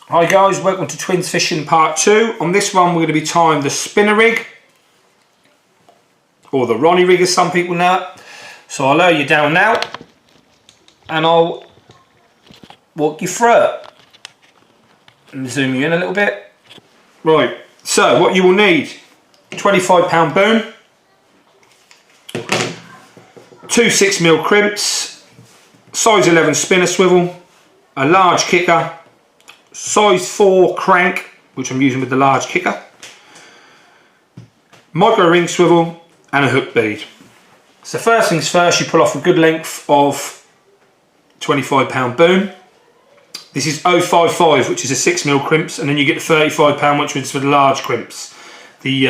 Hi guys, welcome to Twins Fishing Part 2. On this one we're going to be tying the spinner rig, or the Ronnie rig as some people know it. So I'll lower you down now and I'll walk you through it. And zoom you in a little bit. Right, so what you will need: 25 pound boom, 2 6mm crimps, size 11 spinner swivel, a large kicker, size 4 crank, which I'm using with the large kicker, micro ring swivel and a hook bead. So first things first, you pull off a good length of 25 pound boom. This is 055, which is a 6mm crimps, and then you get the 35 pound, which is for the large crimps, the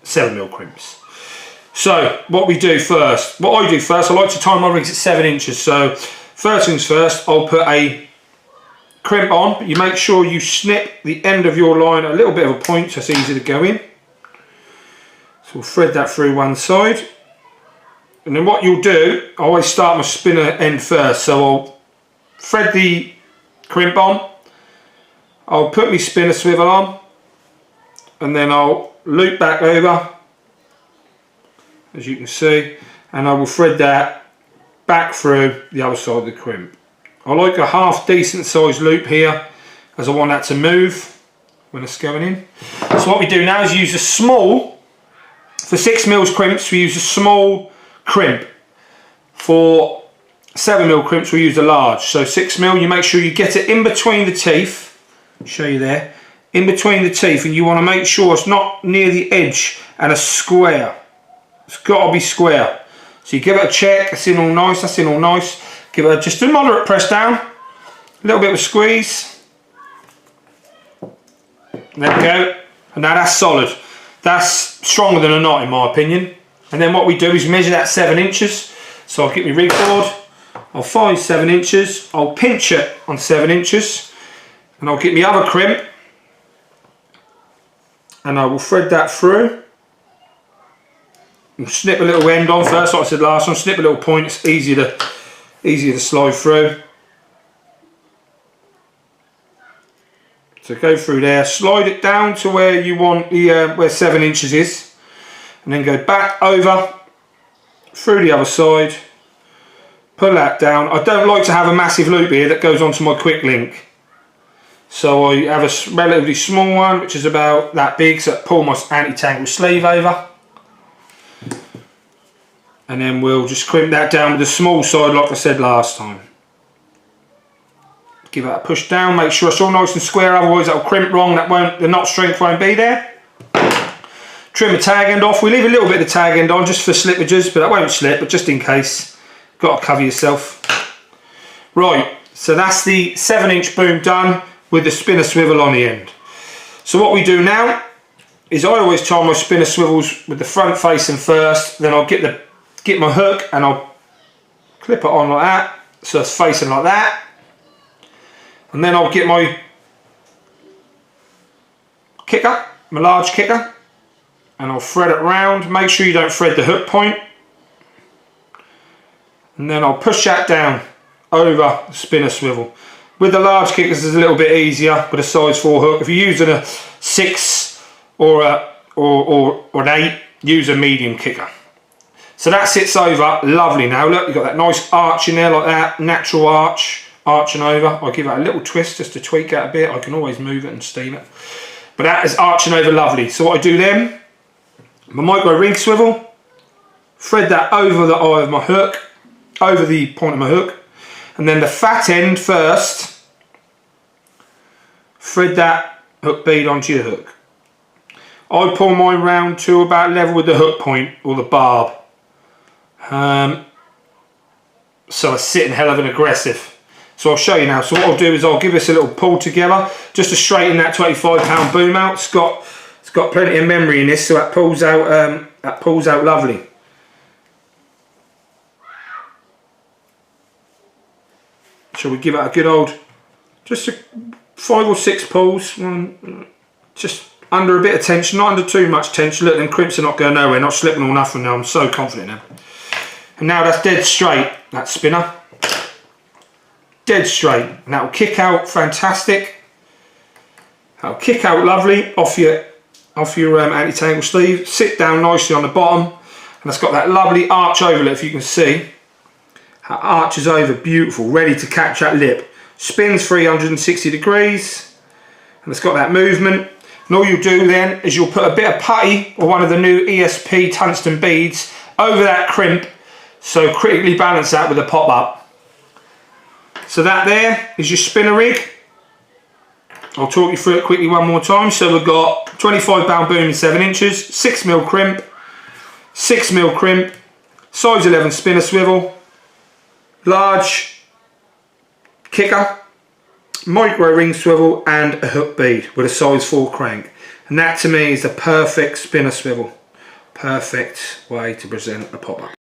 7mm crimps. So what I do first, I like to tie my rigs at 7 inches. So first things first, I'll put a crimp on, but you make sure you snip the end of your line a little bit of a point so it's easy to go in. So we'll thread that through one side, and then what you'll do, I always start my spinner end first. So I'll thread the crimp on, I'll put my spinner swivel on, and then I'll loop back over, as you can see, and I will thread that back through the other side of the crimp. I like a half decent sized loop here, as I want that to move when it's going in. So what we do now is use a small, for 6mm crimps we use a small crimp. For 7mm crimps we use a large. So 6mm, you make sure you get it in between the teeth, I'll show you there, in between the teeth, and you want to make sure it's not near the edge and a square. It's got to be square. So you give it a check, that's in all nice, that's in all nice. Give it just a moderate press down, a little bit of a squeeze. There we go. And now that's solid. That's stronger than a knot in my opinion. And then what we do is measure that 7 inches. So I'll get my rig board, I'll find 7 inches, I'll pinch it on 7 inches, and I'll get my other crimp, and I will thread that through. And snip a little end on first, like I said last time, snip a little point, it's easier to slide through. So go through there, slide it down to where you want the where 7 inches is, and then go back over through the other side, pull that down. I don't like to have a massive loop here that goes onto my quick link, so I have a relatively small one which is about that big, so I pull my anti-tangle sleeve over, and then we'll just crimp that down with the small side like I said last time. Give that a push down, make sure it's all nice and square, otherwise that'll crimp wrong, the knot strength won't be there. Trim the tag end off. We leave a little bit of the tag end on just for slippages, but that won't slip, but just in case, got to cover yourself. Right, so that's the 7 inch boom done with the spinner swivel on the end. So what we do now is I always tie my spinner swivels with the front facing first, then I'll get my hook and I'll clip it on like that, so it's facing like that, and then I'll get my kicker, my large kicker, and I'll thread it round. Make sure you don't thread the hook point, and then I'll push that down over the spinner swivel. With the large kickers it's a little bit easier with a size 4 hook. If you're using a 6 or an 8, use a medium kicker. So that sits over lovely now. Look, you've got that nice arch in there like that, natural arch, arching over. I'll give it a little twist just to tweak that a bit. I can always move it and steam it. But that is arching over lovely. So what I do then, my micro ring swivel, thread that over the eye of my hook, over the point of my hook, and then the fat end first, thread that hook bead onto your hook. I pull mine round to about level with the hook point or the barb. So it's sitting hell of an aggressive. So I'll show you now. So what I'll do is I'll give this a little pull together just to straighten that 25 pound boom out. It's got plenty of memory in this, so that pulls out lovely. So we give it a good old, just 5 or 6 pulls, just under a bit of tension, not under too much tension. Look, them crimps are not going nowhere, not slipping or nothing now. I'm so confident now. And now that's dead straight, that spinner. Dead straight. And that will kick out fantastic. That'll kick out lovely off your anti-tangle sleeve, sit down nicely on the bottom, and it's got that lovely arch over it, if you can see. That arches over, beautiful, ready to catch that lip. Spins 360 degrees, and it's got that movement. And all you'll do then is you'll put a bit of putty or one of the new ESP tungsten beads over that crimp, so critically balance that with a pop-up. So that there is your spinner rig. I'll talk you through it quickly one more time. So we've got 25 boom in 7 inches, 6mm crimp, 6mm crimp, size 11 spinner swivel, large kicker, micro ring swivel, and a hook bead with a size 4 crank. And that to me is the perfect spinner swivel. Perfect way to present a pop-up.